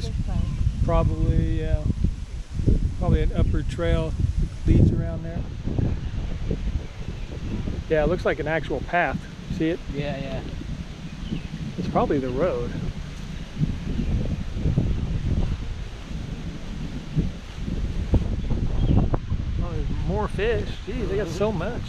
is probably, probably an upper trail leads around there. Yeah, it looks like an actual path. See it? Yeah, yeah. It's probably the road. Oh, there's more fish. Gee, they got so much.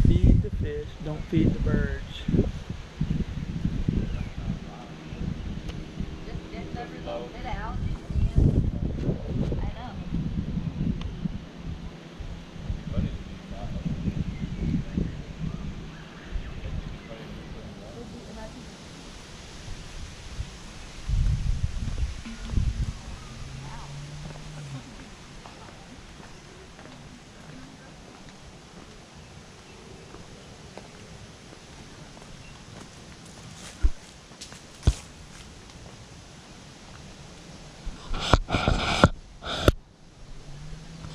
Feed the fish, don't feed the birds.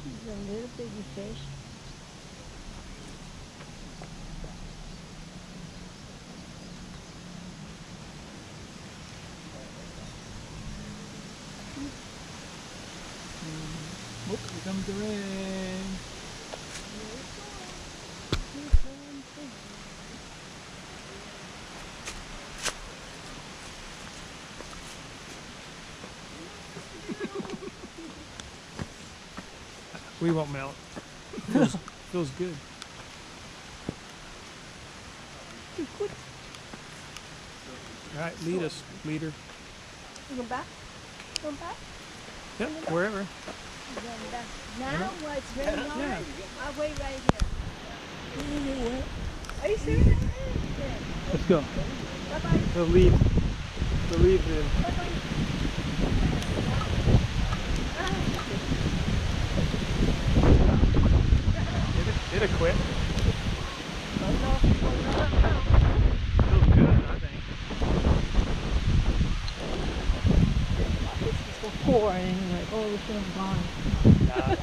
She's a little baby fish. Oh, here comes the rain. We won't melt. Feels good. All right, lead us, leader. You going back? Going back? Yep, wherever. Going back. Now? Well, it's raining already. Yeah. I'll wait right here. Are you serious? Let's go. Bye-bye. We'll leave the It'll quit. Feels good, I think. It's before and you're like, oh, this one's gone. Nah.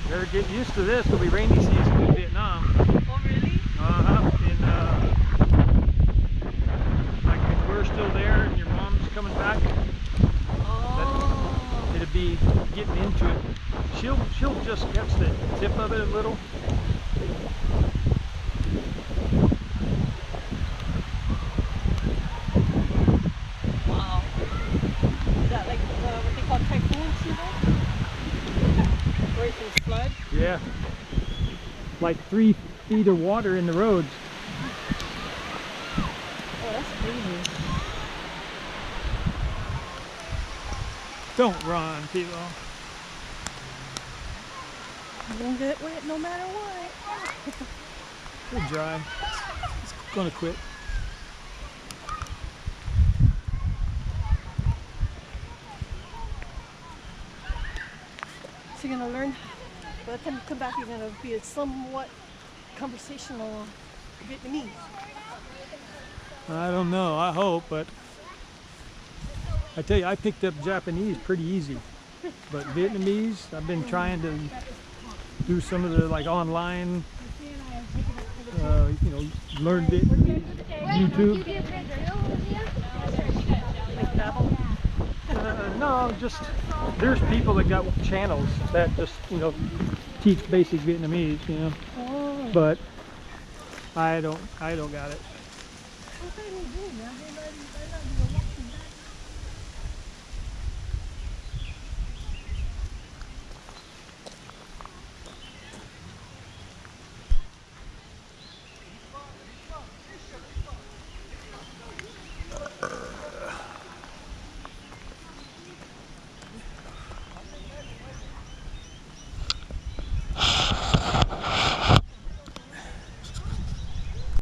Better get used to this. It'll be rainy season in Vietnam. Oh, really? Like if we're still there and your mom's coming back, Oh. it'll be getting into it. She'll just catch the tip of it a little. Wow. Is that like what they call typhoons, you know? Where it can flood? Yeah. Like 3 feet of water in the roads. Oh, that's crazy. Don't run, people. You don't get wet no matter what. We're dry. It's gonna quit. So you're gonna learn, by the time you come back, you're gonna be a somewhat conversational Vietnamese. I don't know, I hope, but I tell you, I picked up Japanese pretty easy. But Vietnamese, I've been trying to do some of the like online, you know, learn Vietnamese, YouTube. No, just there's people that got channels that just, you know, teach basic Vietnamese, you know. Oh. But I don't got it. What are they doing now?